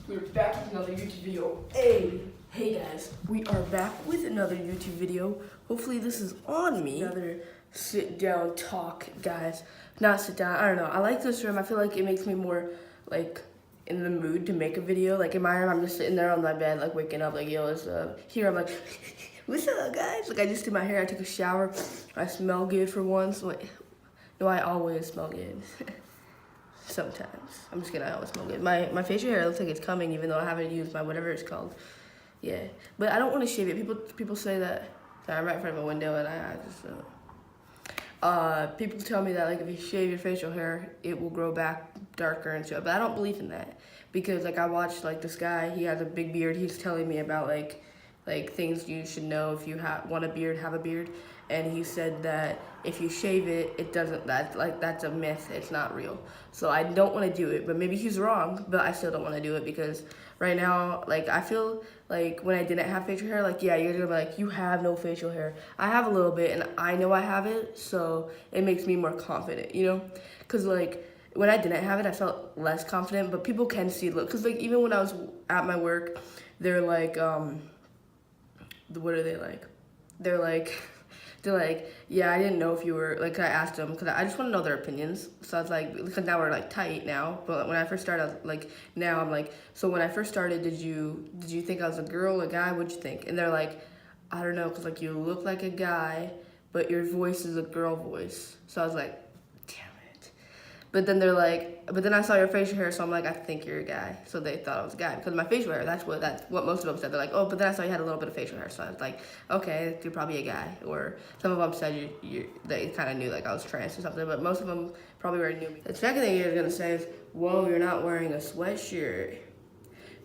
We're back with another YouTube video. Hey guys, we are back with another YouTube video. Hopefully this is on me. Another sit down talk, guys. Not sit down, I don't know. I like this room. I feel like it makes me more like in the mood to make a video. Like in my room, I'm just sitting there on my bed, like waking up, like, yo, what's up? Here I'm like, what's up, guys? Like I just did my hair, I took a shower. I smell good for once. Wait, no, I always smell good. Sometimes. I'm just kidding, I always smell good. My facial hair looks like it's coming even though I haven't used my whatever it's called. Yeah. But I don't want to shave it. People say that. Sorry, I'm right in front of a window and I just people tell me that like if you shave your facial hair, it will grow back darker and stuff. But I don't believe in that. Because like I watched like this guy, he has a big beard, he's telling me about like things you should know if you want a beard, have a beard. And he said that if you shave it, it doesn't, that's a myth, it's not real. So I don't want to do it, but maybe he's wrong, but I still don't want to do it because right now, like I feel like when I didn't have facial hair, like yeah, you're gonna be like, you have no facial hair. I have a little bit and I know I have it, so it makes me more confident, you know? Cause like when I didn't have it, I felt less confident, but people can see, look, cause like even when I was at my work, they're like, what are they like? They're like, yeah, I didn't know if you were, like, I asked them, because I just want to know their opinions. So I was like, because now we're, like, tight now. But when I first started, I was, like, now I'm like, so when I first started, did you think I was a girl, a guy? What'd you think? And they're like, I don't know, because, like, you look like a guy, but your voice is a girl voice. So I was like, damn it. But then they're like, but then I saw your facial hair, so I'm like, I think you're a guy. So they thought I was a guy because of my facial hair. That's what most of them said. They're like, oh, but then I saw you had a little bit of facial hair. So I was like, okay, you're probably a guy. Or some of them said they kind of knew like I was trans or something. But most of them probably already knew me. The second thing you're gonna say is, whoa, you're not wearing a sweatshirt.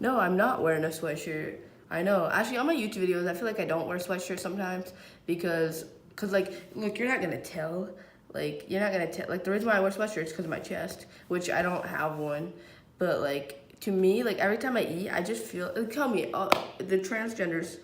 No, I'm not wearing a sweatshirt. I know. Actually, on my YouTube videos, I feel like I don't wear sweatshirts sometimes because like, look, you're not gonna tell. Like, you're not gonna like, the reason why I wear sweatshirts is because of my chest, which I don't have one. But, like, to me, like, every time I eat, I just feel, tell me, the transgenders,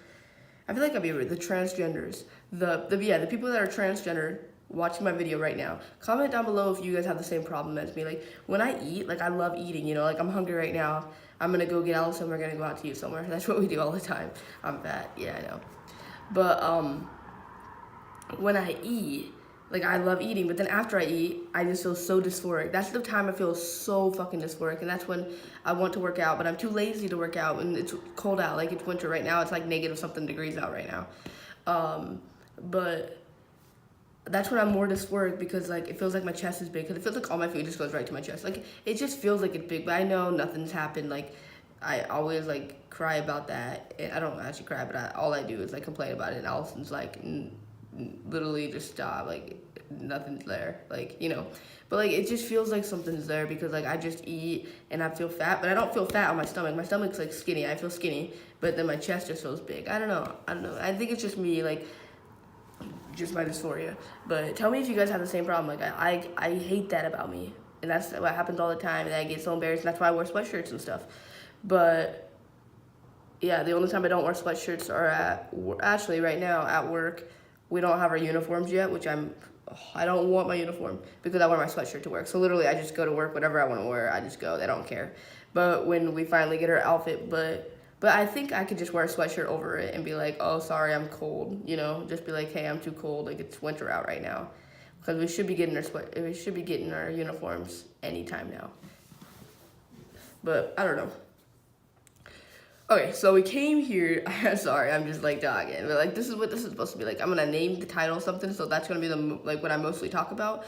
I feel like I'll be rude, the transgenders, the people that are transgender watching my video right now, comment down below if you guys have the same problem as me. Like, when I eat, like, I love eating, you know, like, I'm hungry right now, I'm gonna go get Allison, we're gonna go out to eat somewhere. That's what we do all the time. I'm fat, yeah, I know. But, when I eat, like, I love eating, but then after I eat, I just feel so dysphoric. That's the time I feel so fucking dysphoric, and that's when I want to work out, but I'm too lazy to work out, and it's cold out. Like, it's winter right now. It's, like, negative something degrees out right now. But that's when I'm more dysphoric because, like, it feels like my chest is big, because it feels like all my food just goes right to my chest. Like, it just feels like it's big, but I know nothing's happened. Like, I always, like, cry about that. And I don't actually cry, but all I do is, like, complain about it, and Allison's, like, literally just stop, like nothing's there, like, you know. But like it just feels like something's there because like I just eat and I feel fat, but I don't feel fat on my stomach's like skinny. I feel skinny, but then my chest just feels big. I don't know, I think it's just me, like just my dysphoria. But tell me if you guys have the same problem. Like I hate that about me, and that's what happens all the time, and I get so embarrassed, and that's why I wear sweatshirts and stuff. But yeah, the only time I don't wear sweatshirts are actually right now at work. We don't have our uniforms yet, which I don't want my uniform because I wear my sweatshirt to work. So literally I just go to work, whatever I want to wear, I just go, they don't care. But when we finally get our outfit, but I think I could just wear a sweatshirt over it and be like, oh, sorry, I'm cold, you know, just be like, hey, I'm too cold, like it's winter out right now. Because we should be getting our uniforms anytime now. But I don't know. Okay, so we came here, sorry, I'm just like talking, but like this is what this is supposed to be like. I'm gonna name the title something, so that's gonna be like what I mostly talk about.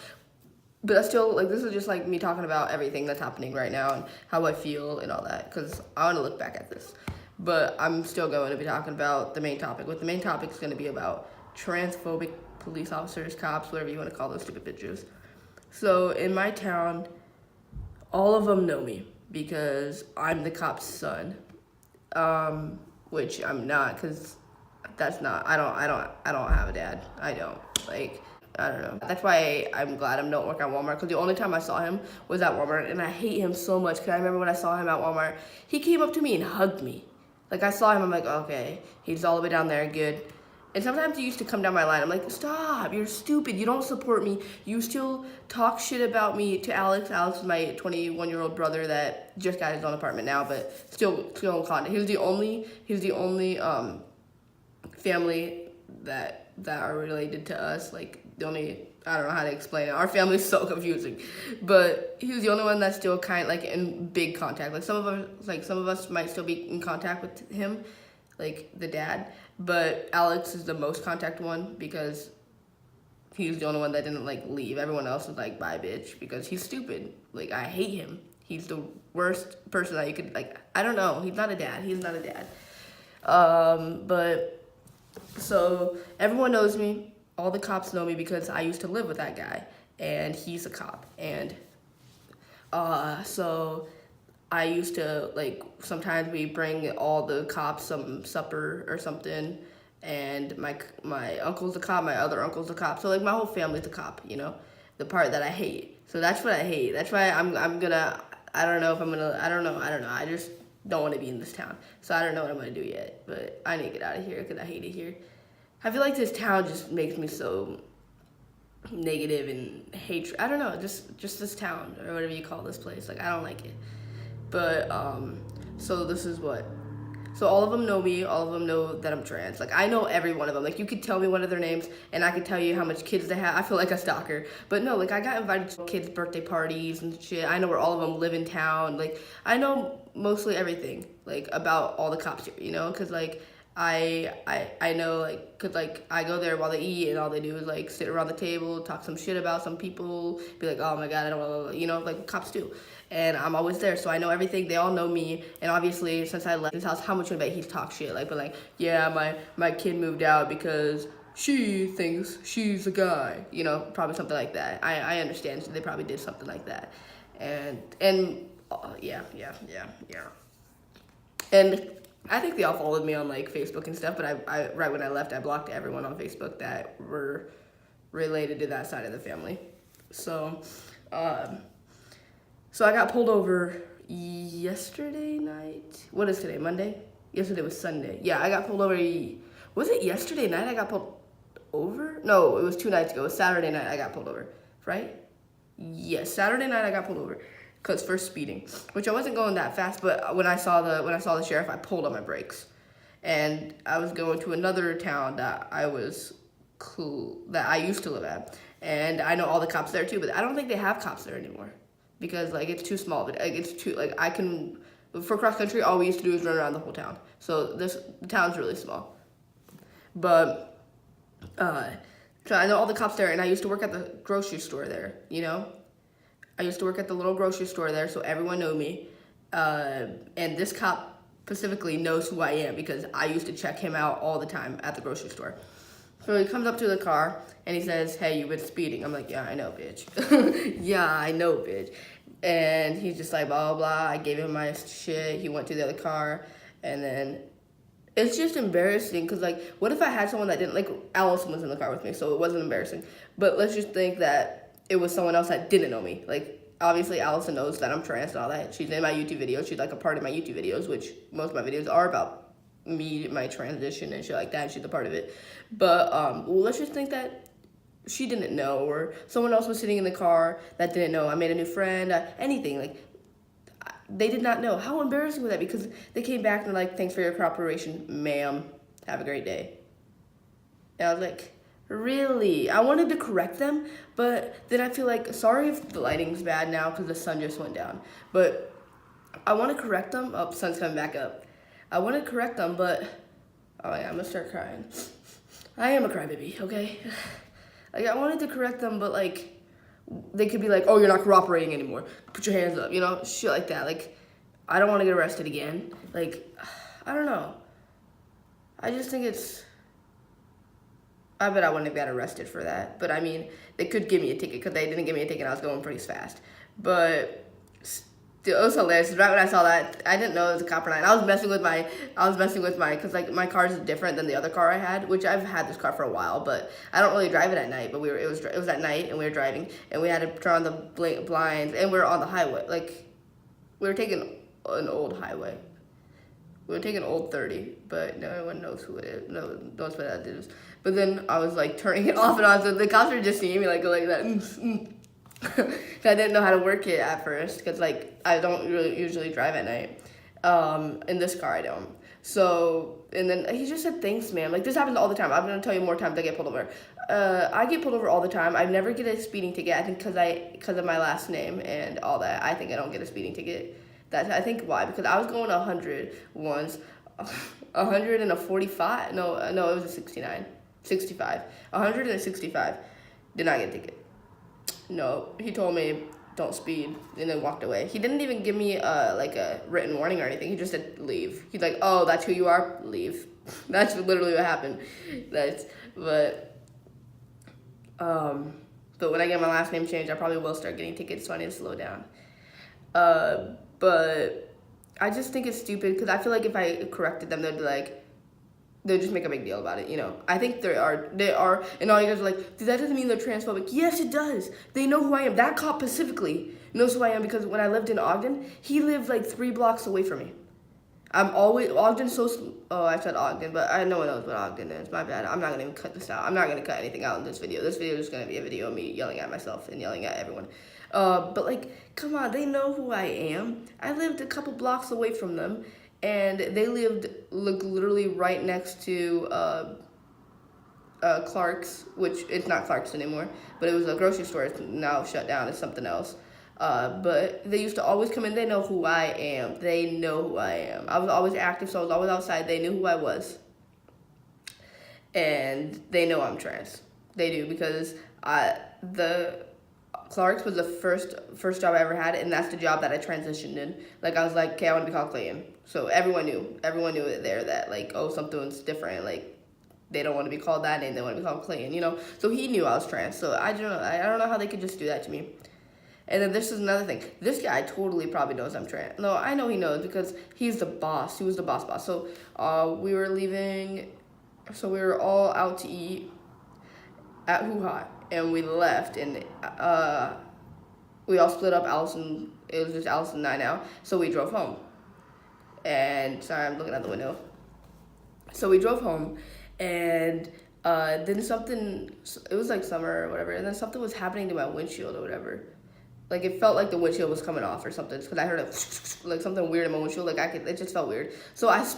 But I still, like, this is just like me talking about everything that's happening right now and how I feel and all that, because I wanna look back at this. But I'm still going to be talking about the main topic. What the main topic is gonna be about transphobic police officers, cops, whatever you wanna call those stupid bitches. So in my town, all of them know me because I'm the cop's son. Which I'm not, because that's not, I don't have a dad. I don't, like, I don't know. That's why I'm glad I don't work at Walmart, because the only time I saw him was at Walmart, and I hate him so much, because I remember when I saw him at Walmart, he came up to me and hugged me. Like, I saw him, I'm like, okay, he's all the way down there, good. And sometimes he used to come down my line. I'm like, stop, you're stupid. You don't support me. You still talk shit about me to Alex. Alex is my 21-year-old brother that just got his own apartment now, but still in contact. He was the only family that are related to us. Like, the only, I don't know how to explain it. Our family's so confusing. But he was the only one that's still kind of, like, in big contact. Like, some of us might still be in contact with him, like, the dad. But Alex is the most contact one because he's the only one that didn't, like, leave. Everyone else was like, bye, bitch, because he's stupid. Like, I hate him. He's the worst person that you could, like, I don't know. He's not a dad. But, so, everyone knows me. All the cops know me because I used to live with that guy, and he's a cop. And, so I used to, like, sometimes we bring all the cops some supper or something, and my uncle's a cop, my other uncle's a cop, so, like, my whole family's a cop, you know, the part that I hate. So that's what I hate. That's why I don't know, I just don't want to be in this town. So I don't know what I'm going to do yet, but I need to get out of here because I hate it here. I feel like this town just makes me so negative and hatred. I don't know, just this town, or whatever you call this place. Like, I don't like it. But, so this is what. So all of them know me. All of them know that I'm trans. Like, I know every one of them. Like, you could tell me one of their names, and I could tell you how much kids they have. I feel like a stalker. But no, like, I got invited to kids' birthday parties and shit. I know where all of them live in town. Like, I know mostly everything, like, about all the cops here, you know? Because, like, I know, like, cause, like, I go there while they eat, and all they do is, like, sit around the table, talk some shit about some people, be like, oh my god, I don't know, you know, like cops do. And I'm always there, so I know everything. They all know me, and obviously, since I left his house, how much of it he's talked shit, like, but like, yeah, my kid moved out because she thinks she's a guy, you know, probably something like that. I understand, so they probably did something like that, and yeah. And I think they all followed me on, like, Facebook and stuff, but I right when I left, I blocked everyone on Facebook that were related to that side of the family. So, so I got pulled over yesterday night. What is today, Monday? Yesterday was Sunday. Yeah, I got pulled over. Was it yesterday night I got pulled over? No, it was 2 nights ago. It was Saturday night I got pulled over, right? Yes, Saturday night I got pulled over. Cause for speeding, which I wasn't going that fast, but when I saw the sheriff, I pulled on my brakes, and I was going to another town that I used to live at, and I know all the cops there too, but I don't think they have cops there anymore, because, like, it's too small. But, like, it's too, like, for cross country, all we used to do is run around the whole town. So the town's really small, but so I know all the cops there, and I used to work at the grocery store there, you know. I used to work at the little grocery store there, so everyone knew me. And this cop specifically knows who I am because I used to check him out all the time at the grocery store. So he comes up to the car, and he says, hey, you've been speeding. I'm like, yeah, I know, bitch. Yeah, I know, bitch. And he's just like, blah, blah, blah. I gave him my shit. He went to the other car, and then it's just embarrassing because, like, what if I had someone that didn't, like, Allison was in the car with me, so it wasn't embarrassing. But let's just think that it was someone else that didn't know me. Like, obviously, Allison knows that I'm trans and all that. She's in my YouTube videos. She's, like, a part of my YouTube videos, which most of my videos are about me, my transition and shit like that. She's a part of it. But, well, let's just think that she didn't know, or someone else was sitting in the car that didn't know. I made a new friend, anything. Like, they did not know. How embarrassing was that? Because they came back and were like, thanks for your cooperation, ma'am. Have a great day. And I was like, really? I wanted to correct them, but then I feel like, sorry if the lighting's bad now because the sun just went down, but I want to correct them. Oh, sun's coming back up. I want to correct them, but, oh yeah, I'm going to start crying. I am a crybaby, okay? Like, I wanted to correct them, but, like, they could be like, oh, you're not cooperating anymore. Put your hands up, you know, shit like that. Like, I don't want to get arrested again. Like, I don't know. I just think it's, I bet I wouldn't have got arrested for that. But, I mean, they could give me a ticket because they didn't give me a ticket. I was going pretty fast. But it was hilarious. Right when I saw that, I didn't know it was a cop or not. I was messing with my, because, like, my car is different than the other car I had, which I've had this car for a while, but I don't really drive it at night. But it was at night, and we were driving, and we had to turn on the blinds, and we were on the highway. Like, we were taking an old highway. We were taking Old 30, but no one knows who it is. No one knows what that is. But then I was like turning it off and on, so the cops were just seeing me like go like that. I didn't know how to work it at first because like I don't really usually drive at night. In this car I don't. So, and then he just said, thanks, ma'am. Like, this happens all the time. I'm going to tell you more times I get pulled over. I get pulled over all the time. I never get a speeding ticket. I think because of my last name and all that. I think I don't get a speeding ticket. I think why? Because I was going 100 once. 100 and a 45. No, it was a 69. 65. 165. Did not get a ticket. No, he told me, don't speed, and then walked away. He didn't even give me like a written warning or anything. He just said leave. He's like, oh, that's who you are? Leave. That's literally what happened. But when I get my last name changed, I probably will start getting tickets, so I need to slow down. But I just think it's stupid because I feel like if I corrected them, they'd be like, they'll just make a big deal about it, you know. I think they are, and all you guys are like, that doesn't mean they're transphobic. Yes, it does. They know who I am. That cop specifically knows who I am because when I lived in Ogden, he lived like 3 blocks away from me. Ogden's I said Ogden, but no one knows what Ogden is. My bad. I'm not gonna even cut this out. I'm not gonna cut anything out in this video. This video is gonna be a video of me yelling at myself and yelling at everyone. But like, come on, they know who I am. I lived a couple blocks away from them. And they lived literally right next to Clark's, which it's not Clark's anymore, but it was a grocery store. It's now shut down. It's something else. But they used to always come in. They know who I am. They know who I am. I was always active, so I was always outside. They knew who I was. And they know I'm trans. They do because the Clark's was the first job I ever had, and that's the job that I transitioned in. Like, I was like, okay, I want to be called Clayton. So everyone knew it there that, like, oh, something's different. Like, they don't want to be called that name. They want to be called Clayton, you know? So he knew I was trans. So I don't know how they could just do that to me. And then this is another thing. This guy totally probably knows I'm trans. No, I know he knows because he's the boss. He was the boss. So we were leaving. So we were all out to eat at Hoo Ha. And we left, and we all split up. It was just Allison and I now. So we drove home. And sorry, I'm looking out the window. So we drove home, and then it was like summer or whatever, and then something was happening to my windshield or whatever. Like, it felt like the windshield was coming off or something, because I heard like something weird in my windshield. Like, it just felt weird. So I was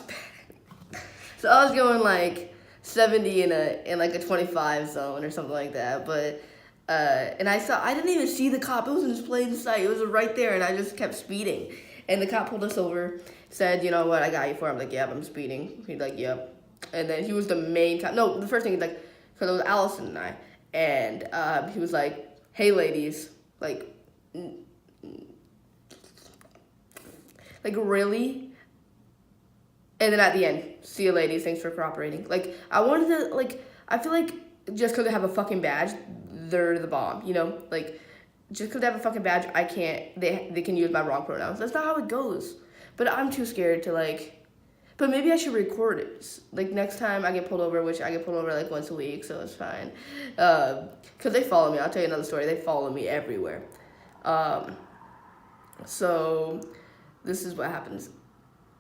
going like 70 in like a 25 zone or something like that, but and I didn't even see the cop. It was in just plain sight. It was right there, and I just kept speeding. And the cop pulled us over, said, you know what, I got you for it. I'm like, yep, I'm speeding. He's like, yep. And then he was the main cop. No, the first thing, he's like, because it was Allison and I, and he was like, hey, ladies, like really? And then at the end, see you ladies, thanks for cooperating. Like, I wanted to, like, I feel like just because they have a fucking badge, they're the bomb, you know? Like, just because they have a fucking badge, they can use my wrong pronouns. That's not how it goes. But I'm too scared to, like, but maybe I should record it. Like, next time I get pulled over, which I get pulled over, like, once a week, so it's fine. Because they follow me. I'll tell you another story. They follow me everywhere. So this is what happens.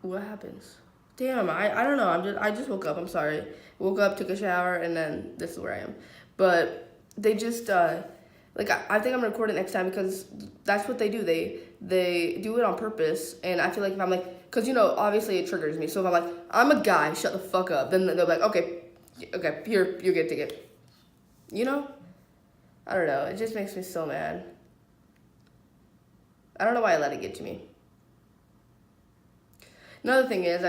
What happens? Damn, I don't know. I just woke up. I'm sorry. Woke up, took a shower, and then this is where I am. But they just like I think I'm gonna record it next time because that's what they do. They do it on purpose, and I feel like if I'm like, cause you know obviously it triggers me. So if I'm like, I'm a guy, shut the fuck up, then they'll be like, okay, here you get a ticket. You know, I don't know. It just makes me so mad. I don't know why I let it get to me. Another thing is,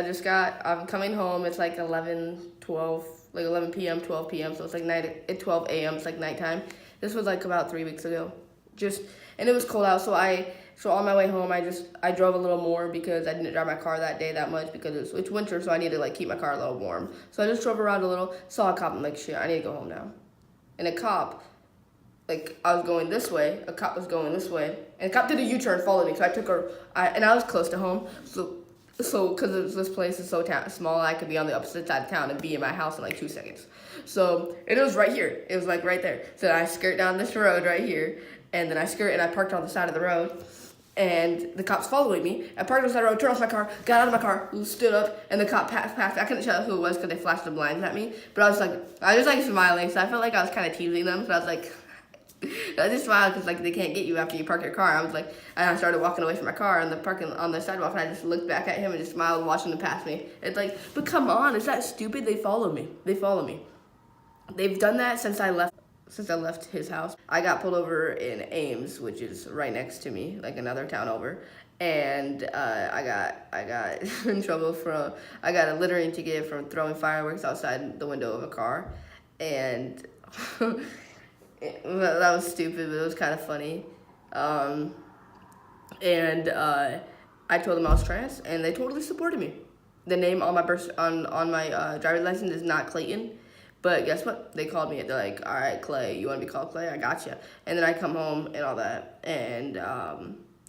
I'm coming home, it's like 11 p.m., 12 p.m., so it's like night at 12 a.m., it's like nighttime. This was like about 3 weeks ago. And it was cold out, so on my way home, I drove a little more because I didn't drive my car that day that much because it's winter, so I need to like keep my car a little warm. So I just drove around a little, saw a cop, I'm like, shit, I need to go home now. And a cop, like, I was going this way, a cop was going this way, and a cop did a U-turn, followed me, so I was close to home, so because this place is so small, I could be on the opposite side of town and be in my house in like 2 seconds. So it was right here. It was like right there. So I skirt down this road right here, and then I parked on the side of the road, and the cop's following me. I parked on the side of the road, turned off my car, got out of my car, stood up, and the cop passed. I couldn't tell who it was because they flashed the blinds at me. But I was like smiling, so I felt like I was kind of teasing them. So I was like, I just smiled because like they can't get you after you park your car. I was like, and I started walking away from my car on the sidewalk, and I just looked back at him and just smiled, watching them pass me. It's like, but come on, is that stupid? They follow me. They've done that since I left his house. I got pulled over in Ames, which is right next to me, like another town over, and I got in trouble I got a littering ticket from throwing fireworks outside the window of a car, and that was stupid, but it was kind of funny. I told them I was trans, and they totally supported me. The name on my driver's license is not Clayton. But guess what? They called me. They're like, all right, Clay, you want to be called Clay? I got you. And then I come home and all that. And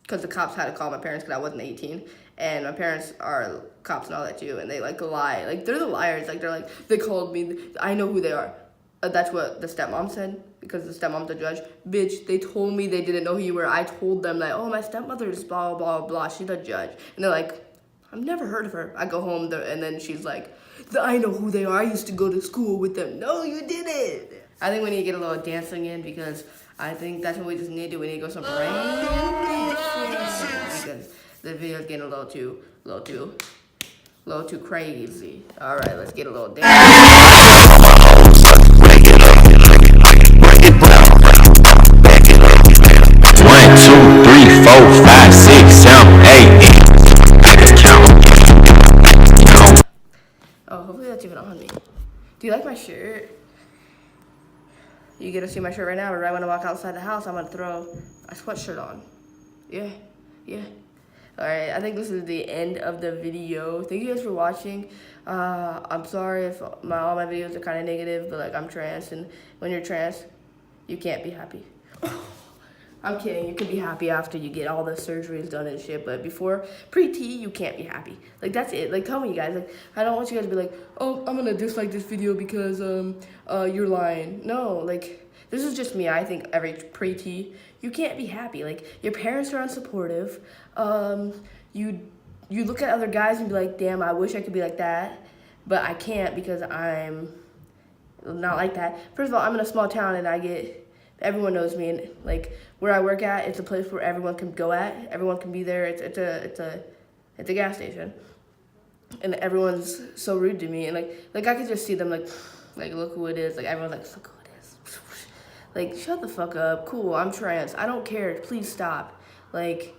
because the cops had to call my parents because I wasn't 18. And my parents are cops and all that too. And they like lie. Like, they're the liars. Like, they called me. I know who they are. That's what the stepmom said, because the stepmom's the judge. Bitch, they told me they didn't know who you were. I told them, like, oh, my stepmother is blah, blah, blah. She's the judge. And they're like, I've never heard of her. I go home, and then she's like, I know who they are. I used to go to school with them. No, you didn't. I think we need to get a little dancing in, because I think that's what we just need to do. We need to go some rain because the video's getting a little too crazy. All right, let's get a little dance. 1, 2, 3, 4, 5, 6, 7, 8. Oh, hopefully that's even on me. Do you like my shirt? You get to see my shirt right now, but right when I walk outside the house, I'm gonna throw a sweatshirt on. Yeah. All right, I think this is the end of the video. Thank you guys for watching. I'm sorry if all my videos are kind of negative, but like, I'm trans, and when you're trans, you can't be happy. I'm kidding. You can be happy after you get all the surgeries done and shit, but before pre-T, you can't be happy. Like, that's it. Like, tell me, you guys. Like, I don't want you guys to be like, oh, I'm gonna dislike this video because you're lying. No, like, this is just me. I think every pre-T, you can't be happy. Like, your parents are unsupportive. You look at other guys and be like, damn, I wish I could be like that, but I can't because I'm not like that. First of all, I'm in a small town, and everyone knows me, and like, where I work at, it's a place where everyone can go at. Everyone can be there. It's a gas station, and everyone's so rude to me. And like I could just see them like look who it is. Like, everyone's like, look who it is. Like, shut the fuck up. Cool, I'm trans. I don't care. Please stop. Like,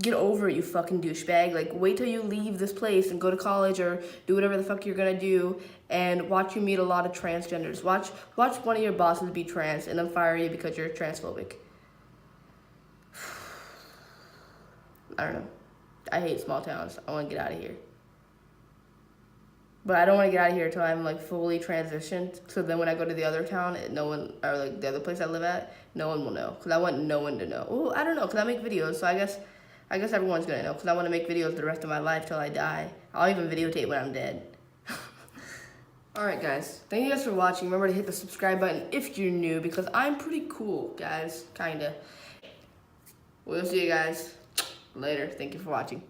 get over it, you fucking douchebag. Like, wait till you leave this place and go to college or do whatever the fuck you're gonna do, and watch you meet a lot of transgenders. Watch one of your bosses be trans and then fire you because you're transphobic. I don't know. I hate small towns. I want to get out of here. But I don't want to get out of here until I'm like fully transitioned. So then when I go to the other town, no one, or like the other place I live at, no one will know. Because I want no one to know. Oh, I don't know, because I make videos, so I guess everyone's going to know, because I want to make videos the rest of my life till I die. I'll even videotape when I'm dead. Alright, guys. Thank you guys for watching. Remember to hit the subscribe button if you're new, because I'm pretty cool, guys. Kinda. We'll see you guys later. Thank you for watching.